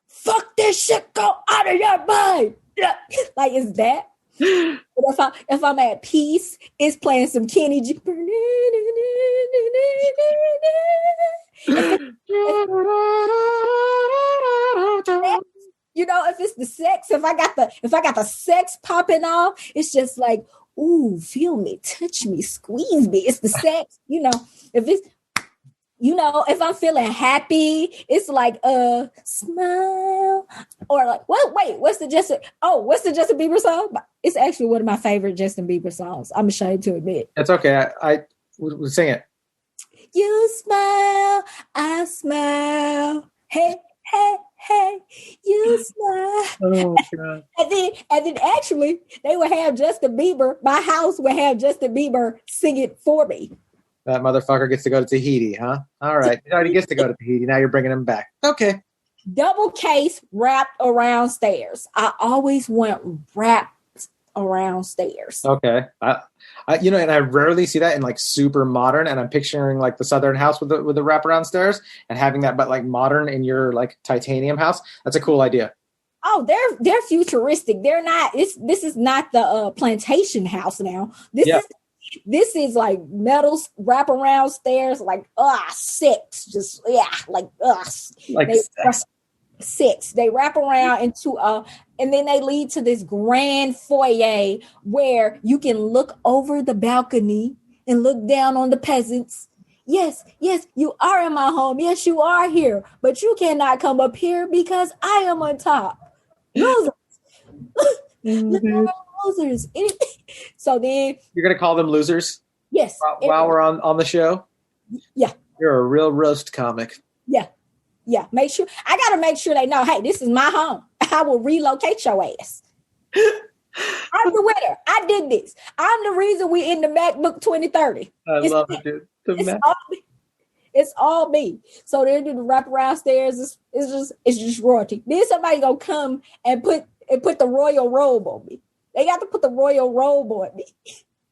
fuck this shit, go out of your mind. Like it's that. But if I'm at peace, it's playing some Kenny G. If it's the sex, if I got the sex popping off, it's just like, ooh, feel me, touch me, squeeze me. It's the sex, if it's, if I'm feeling happy, it's like smile, or like, wait, what's the Justin Bieber song? It's actually one of my favorite Justin Bieber songs. I'm ashamed to admit. That's okay. I will sing it. You smile, I smile. Hey, hey, hey, you smile. Oh, God. And then actually, they would have Justin Bieber. My house would have Justin Bieber sing it for me. That motherfucker gets to go to Tahiti, huh? All right. He already gets to go to Tahiti. Now you're bringing him back. Okay. Double case wrapped around stairs. I always want wrapped around stairs. Okay. And I rarely see that in like super modern, and I'm picturing like the Southern house with the wraparound stairs and having that, but like modern in your like titanium house. That's a cool idea. Oh, they're futuristic. They're not. This is not the plantation house now. This is like metals wraparound stairs, like six, just like six. They wrap around into and then they lead to this grand foyer where you can look over the balcony and look down on the peasants. Yes, you are in my home. Yes, you are here, but you cannot come up here because I am on top. Losers. Look at all losers. So then You're gonna call them losers yes. while we're on the show. Yeah. You're a real roast comic. Yeah. Yeah. Make sure I gotta make sure they know, hey, this is my home. I will relocate your ass. I'm the winner. I did this. I'm the reason we in the MacBook 2030. I love it, dude. It's all me. So they do the wraparound stairs. It's just royalty. Then somebody gonna come and put the royal robe on me. They got to put the royal robe on me.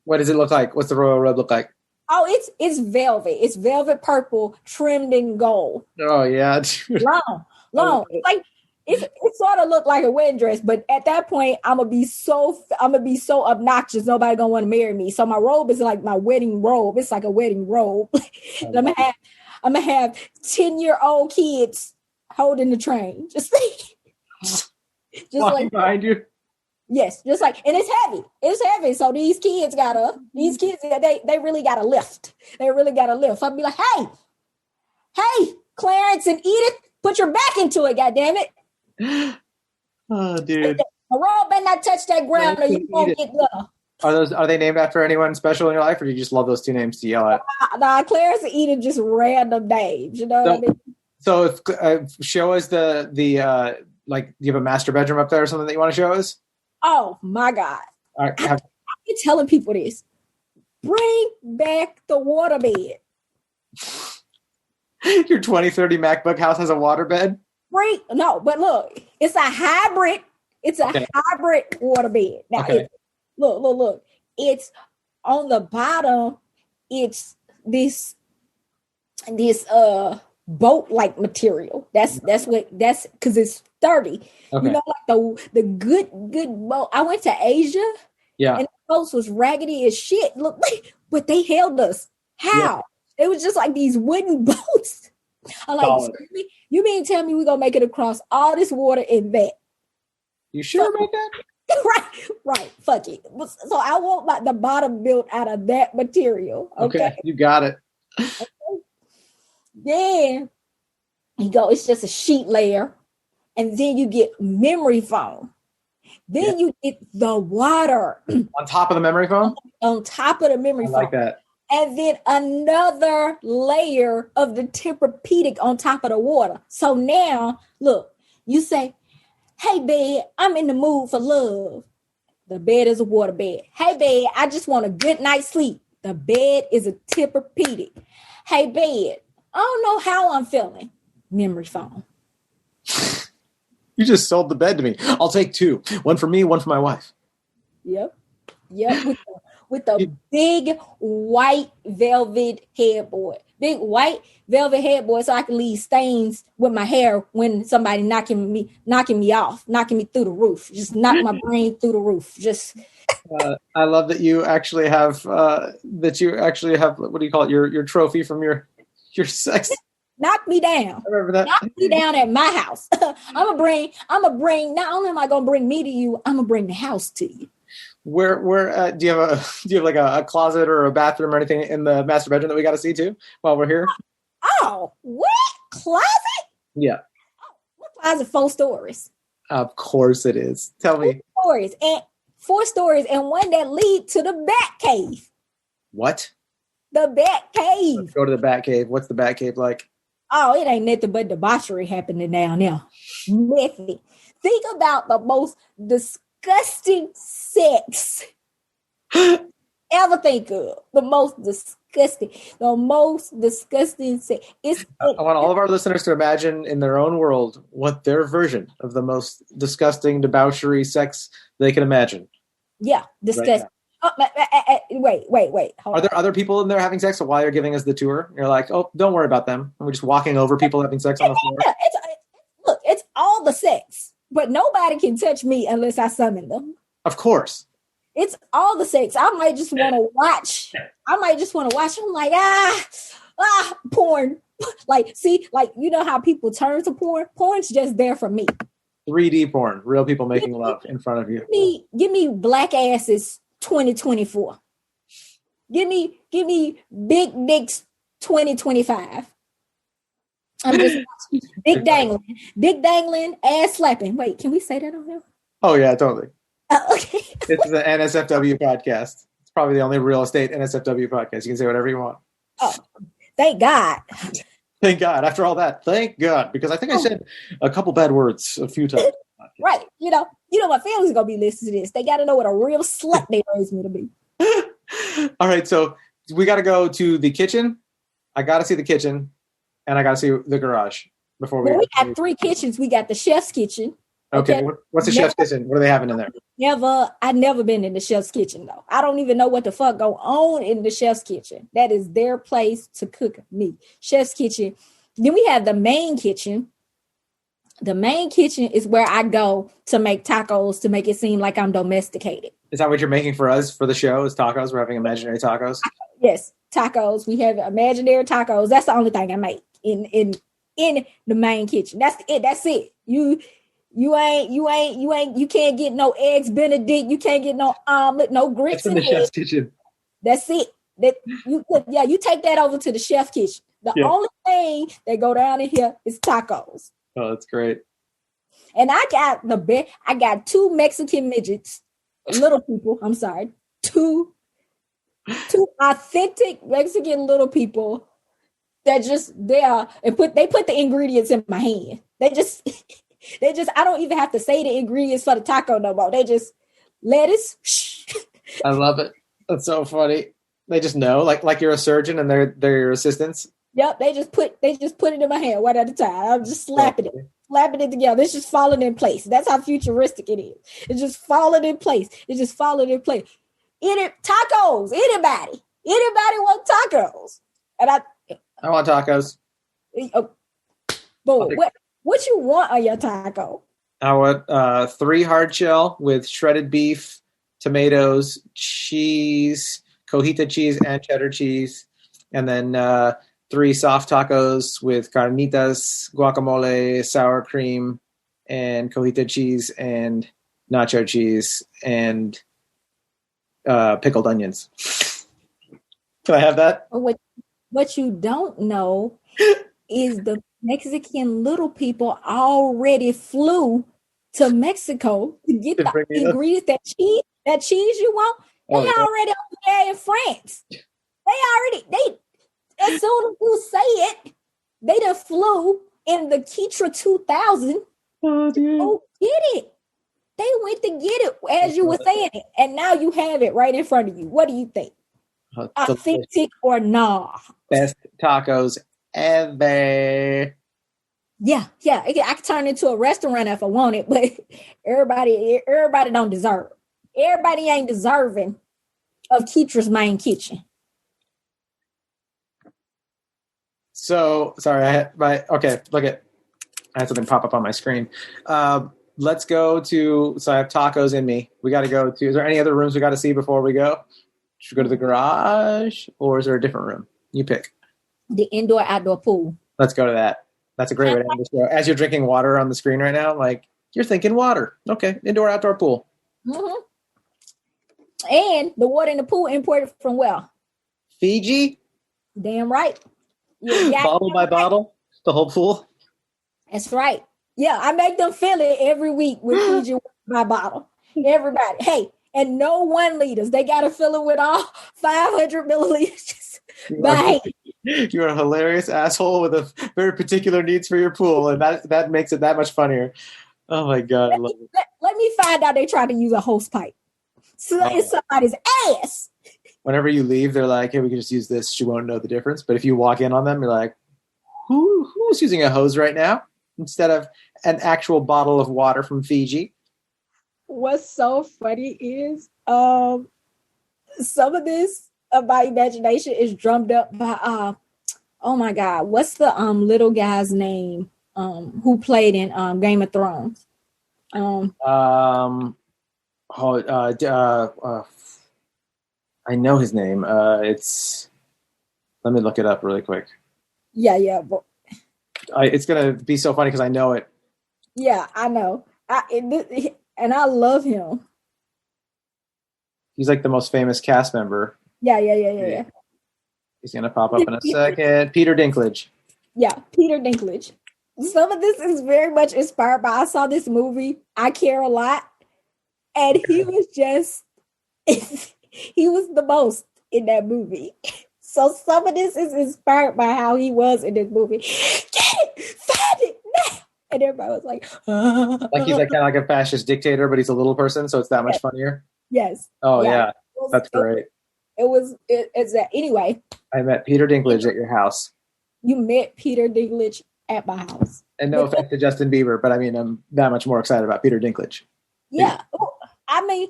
What does it look like? What's the royal robe look like? Oh, it's velvet. It's velvet purple trimmed in gold. Oh yeah, Long. Like it sort of looked like a wedding dress, but at that point, I'm gonna be so obnoxious. Nobody gonna want to marry me. So my robe is like my wedding robe. It's like a wedding robe. I'm gonna have 10-year-old kids holding the train. Just walking like behind you. yes, just like, and it's heavy. It's heavy. So these kids they really got a lift. They really got a lift. I'll be like, hey, Clarence and Edith, put your back into it. God damn it. Oh, dude. The robe better not touch that ground or you won't get love. Are they named after anyone special in your life, or do you just love those two names to yell at? Nah, Clarence and Edith just random names. You know what I mean? So if show us the like, do you have a master bedroom up there or something that you want to show us? Oh my God. All right, I've been telling people this. Bring back the waterbed. Your 2030 MacBook house has a waterbed? No, but look, it's a hybrid. It's a hybrid waterbed. Now, look. It's on the bottom. It's this boat-like material. That's because it's sturdy. Okay. You know, like the good boat. I went to Asia. Yeah. And the boats was raggedy as shit. Look, but they held us. How? Yeah. It was just like these wooden boats. I'm like, you mean tell me we're gonna make it across all this water in that? You sure about that? Right. Fuck it. So I want like the bottom built out of that material. Okay. You got it. Okay. Then you go, it's just a sheet layer. And then you get memory foam. Then you get the water. On top of the memory foam? On top of the memory foam. I like that. And then another layer of the Tempur-Pedic on top of the water. So now, look, you say, hey, babe, I'm in the mood for love. The bed is a water bed. Hey, babe, I just want a good night's sleep. The bed is a Tempur-Pedic. Hey, bed, I don't know how I'm feeling. Memory foam. You just sold the bed to me. I'll take two. One for me, one for my wife. Yep. With the big white velvet headboard. Big white velvet headboard so I can leave stains with my hair when somebody knocking me off, knocking me through the roof. Just knock my brain through the roof. Just I love that you actually have what do you call it? Your trophy from your sex. Knock me down. I remember that. Knock me down at my house. I'm gonna bring, not only am I gonna bring me to you, I'm gonna bring the house to you. Where do you have like a closet or a bathroom or anything in the master bedroom that we got to see too while we're here? Oh, what closet? Yeah. Oh, what closet? 4 stories. Of course it is. Tell me. 4 stories and one that lead to the bat cave. What? The bat cave. Let's go to the bat cave. What's the bat cave like? Oh, it ain't nothing but debauchery happening down there. Nothing. Think about the most disgusting sex ever think of. The most disgusting sex. I want all of our listeners to imagine in their own world what their version of the most disgusting debauchery sex they can imagine. Yeah, disgusting. Right, wait. Are there other people in there having sex while you're giving us the tour? You're like, oh, don't worry about them. And we're just walking over people having sex on the floor. Yeah, it's all the sex, but nobody can touch me unless I summon them. Of course. It's all the sex. I might just want to watch. I'm like, porn. Like, see, like, you know how people turn to porn? Porn's just there for me. 3D porn, real people making love in front of you. Give me black asses 2024. Give me big dicks 2025. I'm just big dangling, ass slapping. Wait, can we say that on here? Oh yeah, totally. Okay. This is an NSFW podcast. It's probably the only real estate NSFW podcast. You can say whatever you want. Oh, thank God. Thank God. After all that, thank God. Because I think I said a couple bad words a few times. Right. You know my family's gonna be listening to this. They gotta know what a real slut they raised me to be. All right, so we got to go to the kitchen. I got to see the kitchen, and I got to see the garage before we. Well, we got 3 kitchens. We got the chef's kitchen. Okay, what's the chef's kitchen? What are they having in there? I've never been in the chef's kitchen though. I don't even know what the fuck go on in the chef's kitchen. That is their place to cook me. Chef's kitchen. Then we have the main kitchen. The main kitchen is where I go to make tacos to make it seem like I'm domesticated. Is that what you're making for us for the show? Is tacos? We're having imaginary tacos. Yes, tacos. We have imaginary tacos. That's the only thing I make in the main kitchen. That's it. That's it. You can't get no eggs Benedict. You can't get no omelet, no grits. That's in the chef's kitchen. That's it. You take that over to the chef kitchen. The only thing that go down in here is tacos. Oh, that's great. And I got 2 Mexican midgets, little people. I'm sorry, two authentic Mexican little people that just there and they put the ingredients in my hand. They just I don't even have to say the ingredients for the taco no more. They just lettuce. I love it. That's so funny. They just know, like you're a surgeon and they're your assistants. Yep, they just put it in my hand one at a time. I'm just slapping it together. It's just falling in place. That's how futuristic it is. It's just falling in place. Tacos. Anybody want tacos? And I want tacos. Boy, what you want on your taco? I want 3 hard shell with shredded beef, tomatoes, cheese, cojita cheese, and cheddar cheese, and then 3 soft tacos with carnitas, guacamole, sour cream, and cojita cheese, and nacho cheese, and pickled onions. Can I have that? What you don't know is the Mexican little people already flew to Mexico to get the ingredients, that cheese you want. They already over there in France. As soon as you say it, they done flew in the Ketra 2000. Oh, dude. Go get it. They went to get it as you were saying it, and now you have it right in front of you. What do you think? Authentic or nah? Best tacos ever. Yeah. I could turn it into a restaurant if I want it, but everybody don't deserve. Everybody ain't deserving of Ketra's main kitchen. So sorry, look at. I had something pop up on my screen. Let's go to. So I have tacos in me. We got to go to. Is there any other rooms we got to see before we go? Should we go to the garage, or is there a different room? You pick. The indoor-outdoor pool. Let's go to that. That's a great way to end the show. As you're drinking water on the screen right now, like you're thinking water. Okay, indoor-outdoor pool. Mm-hmm. And the water in the pool imported from where? Fiji. Damn right. Bottle by bottle, the whole pool. That's right. Yeah, I make them fill it every week with Fiji by bottle. Everybody. Hey, and no 1 liters. They got to fill it with all 500 milliliters. You're a hilarious asshole with a very particular needs for your pool, and that makes it that much funnier. Oh my God. Let me find out they try to use a hose pipe. So it's somebody's ass. Whenever you leave, they're like, hey, we can just use this. She won't know the difference. But if you walk in on them, you're like, who's using a hose right now instead of an actual bottle of water from Fiji? What's so funny is some of this of my imagination is drummed up by oh my God, what's the little guy's name who played in Game of Thrones? I know his name. Let me look it up really quick. Yeah. But it's gonna be so funny because I know it. Yeah, I know. And I love him. He's like the most famous cast member. Yeah. He's gonna pop up in a second. Peter Dinklage. Yeah, Peter Dinklage. Some of this is very much inspired by. I saw this movie, I Care a Lot, And he was just, he was the most in that movie. So some of this is inspired by how he was in this movie. Get it, find it now. And everybody was like, Like he's like kind of like a fascist dictator, but he's a little person, so it's that much funnier. yes. Oh yeah, that's great. It's that. Anyway, I met Peter Dinklage at your house. you met Peter Dinklage at my house. And no offense to Justin Bieber, but I mean, I'm that much more excited about Peter Dinklage. Yeah. I mean,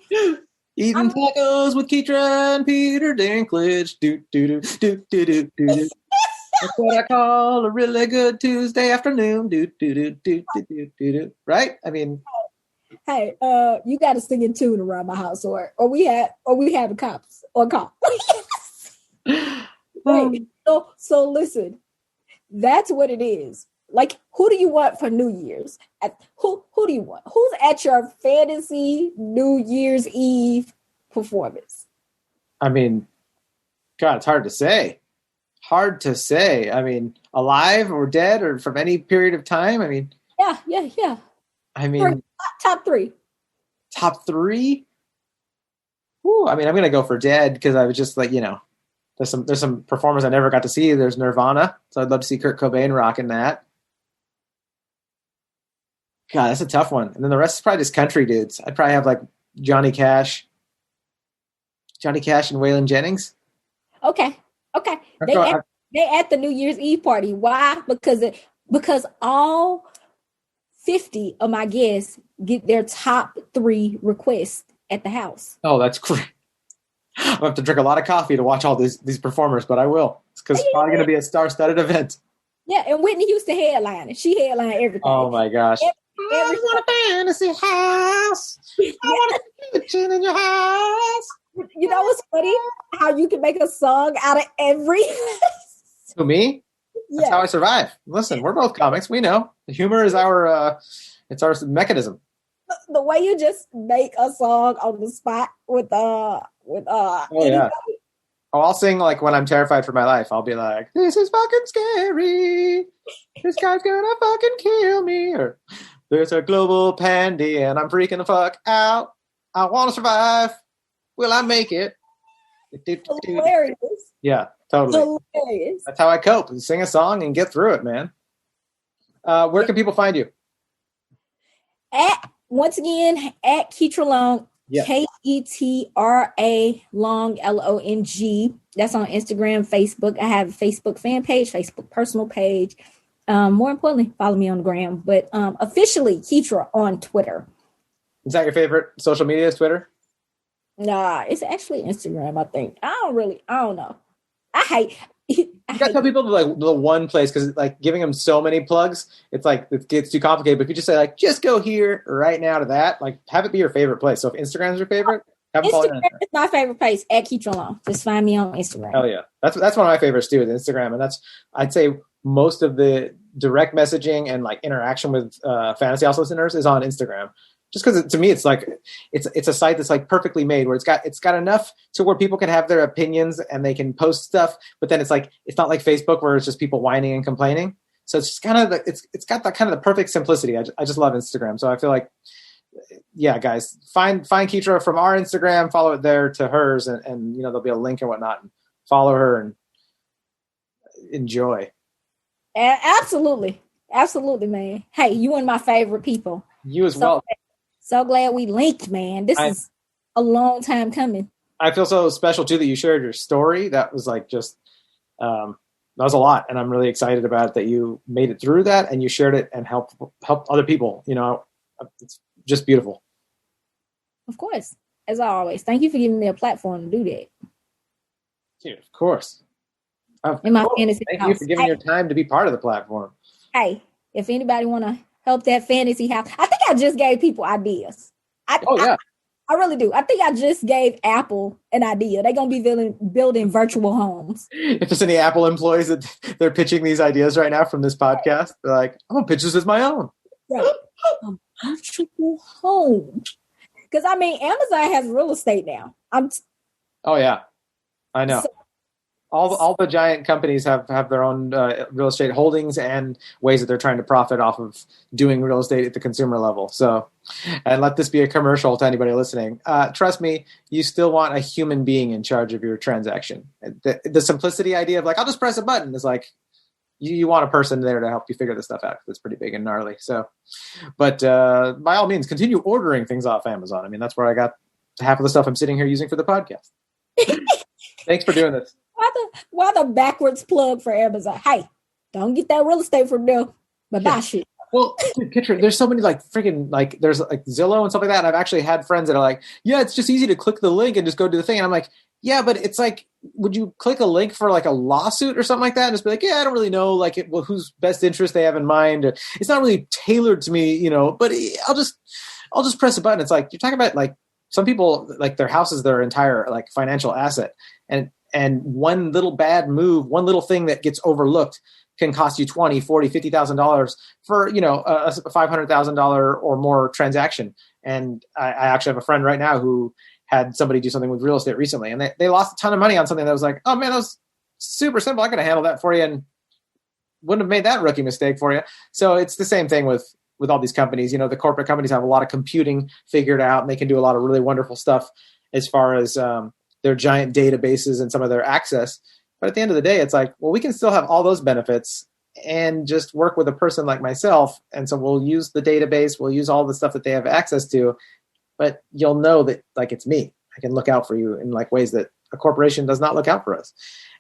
Eating tacos with Ketra and Peter Dinklage. Do, do, do, do, do, do, do. That's what I call a really good Tuesday afternoon. Do, do, do, do, do, do, do. Right? I mean, hey, you got to sing in tune around my house, or we have the cops or cop. Right. So listen, that's what it is. Like, who do you want for New Year's? Who do you want? Who's at your fantasy New Year's Eve performance? I mean, God, it's hard to say. Hard to say. I mean, alive or dead or from any period of time. I mean, yeah. I mean, top three. Top three? Ooh, I mean, I'm gonna go for dead because I was just like, there's some performers I never got to see. There's Nirvana, so I'd love to see Kurt Cobain rocking that. God, that's a tough one. And then the rest is probably just country dudes. I'd probably have like Johnny Cash and Waylon Jennings. Okay. They at the New Year's Eve party. Why? Because all 50 of my guests get their top 3 requests at the house. Oh, that's great. I have to drink a lot of coffee to watch all these performers, but I will. It's because it's probably going to be a star-studded event. Yeah, and Whitney Houston headlining. She headlined everything. Oh my gosh. I want a fantasy house. I want a kitchen in your house. You know what's funny? How you can make a song out of every. To me? That's how I survive. Listen, we're both comics. We know. The humor is our mechanism. The way you just make a song on the spot with Oh, yeah. Oh, I'll sing like when I'm terrified for my life. I'll be like, "This is fucking scary. This guy's gonna fucking kill me." Or there's a global pandy and I'm freaking the fuck out. I want to survive. Will I make it? Hilarious. Yeah, totally. Hilarious. That's how I cope. Sing a song and get through it, man. Where can people find you? Once again, at Ketra Long, Ketra Long, Long. That's on Instagram, Facebook. I have a Facebook fan page, Facebook personal page. More importantly, follow me on the gram. But officially, Ketra on Twitter. Is that your favorite social media? Is Twitter? Nah, it's actually Instagram, I think. I don't know. You gotta tell people like the one place because like giving them so many plugs, it's like it gets too complicated. But if you just say like, just go here right now to that, like have it be your favorite place. So if Instagram's your favorite, have them follow you on Instagram. It's my favorite place at Ketra Long. Just find me on Instagram. Oh yeah, that's one of my favorites too, is Instagram, and that's I'd say most of the direct messaging and like interaction with Fantasy House listeners is on Instagram. Just because to me, it's like it's a site that's like perfectly made, where it's got enough to where people can have their opinions and they can post stuff, but then it's not like Facebook where it's just people whining and complaining. So it's just kind of it's got that kind of the perfect simplicity. I just love Instagram, so I feel like guys, find Ketra from our Instagram, follow it there to hers, and there'll be a link and whatnot, and follow her and enjoy. Absolutely, man. Hey, you one of my favorite people. You as well. So glad we linked, man. This is a long time coming. I feel so special too that you shared your story. That was like just that was a lot, and I'm really excited about it that you made it through that and you shared it and helped other people. It's just beautiful. Of course, as always. Thank you for giving me a platform to do that. Dude, of course. In my fantasy Thank house. you for giving your time to be part of the platform. Hey, if anybody want to help that fantasy house, I think I just gave people ideas. I really do. I think I just gave Apple an idea. They're going to be building virtual homes. If there's any Apple employees that they're pitching these ideas right now from this podcast, they're like, I'm going to pitch this as my own. Right. A virtual home. Because, Amazon has real estate now. Oh, yeah. I know. All the giant companies have their own real estate holdings and ways that they're trying to profit off of doing real estate at the consumer level. So, and let this be a commercial to anybody listening. Trust me, you still want a human being in charge of your transaction. The simplicity idea of like, I'll just press a button is like, you want a person there to help you figure this stuff out. That's pretty big and gnarly. So, but by all means, continue ordering things off Amazon. I mean, that's where I got half of the stuff I'm sitting here using for the podcast. Thanks for doing this. Why the backwards plug for Amazon? Hey, don't get that real estate from them, but buy shit. Well, dude, Ketra, there's so many like freaking like there's like Zillow and stuff like that. And I've actually had friends that are like, yeah, it's just easy to click the link and just go do the thing. And I'm like, yeah, but it's like, would you click a link for like a lawsuit or something like that? And just be like, yeah, I don't really know like whose best interest they have in mind. It's not really tailored to me, you know, but I'll just press a button. It's like, you're talking about like some people, like their house is their entire like financial asset. And one little bad move, one little thing that gets overlooked can cost you $20,000, $40,000, $50,000 for, you know, a $500,000 or more transaction. And I actually have a friend right now who had somebody do something with real estate recently, and they lost a ton of money on something that was like, oh man, that was super simple. I could have handled that for you and wouldn't have made that rookie mistake for you. So it's the same thing with all these companies. You know, the corporate companies have a lot of computing figured out, and they can do a lot of really wonderful stuff as far as their giant databases and some of their access. But at the end of the day, it's like, well, we can still have all those benefits and just work with a person like myself. And so we'll use the database, we'll use all the stuff that they have access to, but you'll know that like it's me. I can look out for you in like ways that a corporation does not look out for us.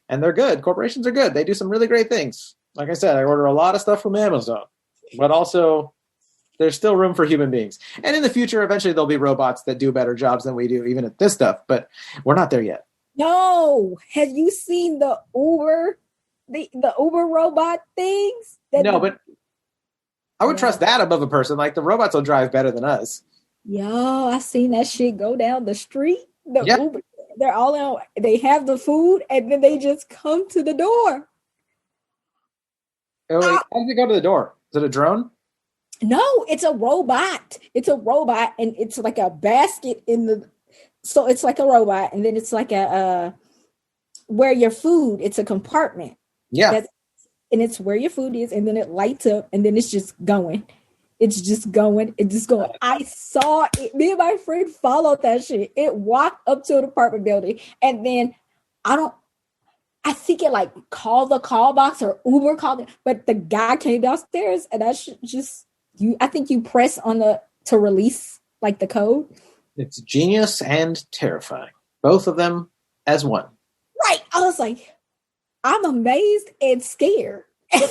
And they're good. Corporations are good. They do some really great things. Like I said, I order a lot of stuff from Amazon, but also there's still room for human beings. And in the future, eventually there'll be robots that do better jobs than we do, even at this stuff, but we're not there yet. No. Have you seen the Uber, the Uber robot things? No, but I would trust that above a person. Like the robots will drive better than us. Yo, I seen that shit go down the street. Yeah. Uber, they're all out. They have the food and then they just come to the door. Oh, how does it go to the door? Is it a drone? No, it's a robot. It's a robot, and it's like a basket in the. So it's like a robot, and then it's like a where your food. It's a compartment. Yeah, and it's where your food is, and then it lights up, and then it's just going. It's just going. It's just going. I saw it. Me and my friend followed that shit. It walked up to an apartment building, and then I think it like called the call box or Uber called it, but the guy came downstairs, and I think you press on to release like the code. It's genius and terrifying. Both of them as one. Right. I was like, I'm amazed and scared. You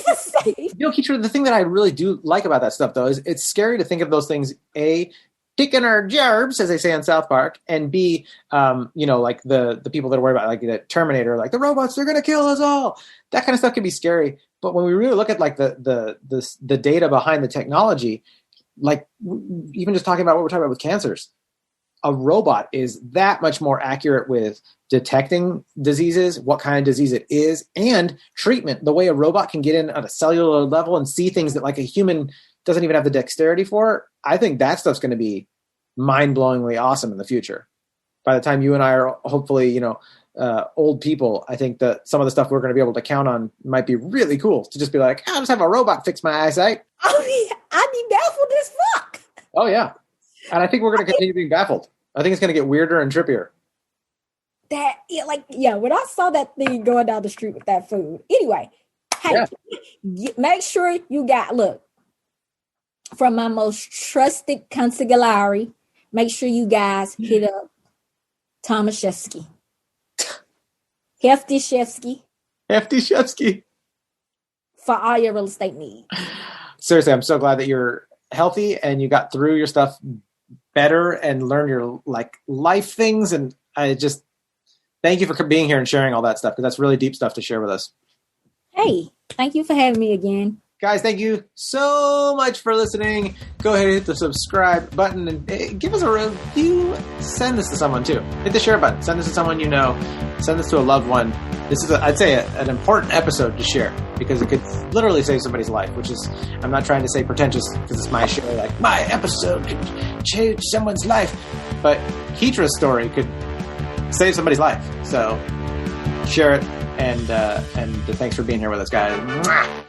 know, Ketra, the thing that I really do like about that stuff, though, is it's scary to think of those things, A, taking our jarbs, as they say on South Park, and B, you know, like the people that are worried about, like the Terminator, like the robots, they're going to kill us all. That kind of stuff can be scary. But when we really look at like the data behind the technology, like even just talking about what we're talking about with cancers, a robot is that much more accurate with detecting diseases, what kind of disease it is, and treatment. The way a robot can get in at a cellular level and see things that like a human doesn't even have the dexterity for. I think that stuff's going to be mind-blowingly awesome in the future. By the time you and I are hopefully, you know, old people, I think that some of the stuff we're going to be able to count on might be really cool to just be like, I'll just have a robot fix my eyesight. I'd be baffled as fuck. Oh, yeah. And I think we're going to continue being baffled. I think it's going to get weirder and trippier. When I saw that thing going down the street with that food. Anyway, hey, make sure you look, from my most trusted consigliere, make sure you guys hit up Thomas Shefsky. Hefty Shefsky. For all your real estate needs. Seriously, I'm so glad that you're healthy and you got through your stuff better and learned your like life things. And I just thank you for being here and sharing all that stuff, because that's really deep stuff to share with us. Hey, thank you for having me again. Guys, thank you so much for listening. Go ahead and hit the subscribe button and give us a review. Send this to someone too. Hit the share button. Send this to someone you know. Send this to a loved one. This is, I'd say, an important episode to share, because it could literally save somebody's life, which is, I'm not trying to say pretentious because it's my show, like my episode could change someone's life. But Ketra's story could save somebody's life. So share it and thanks for being here with us, guys. Mwah!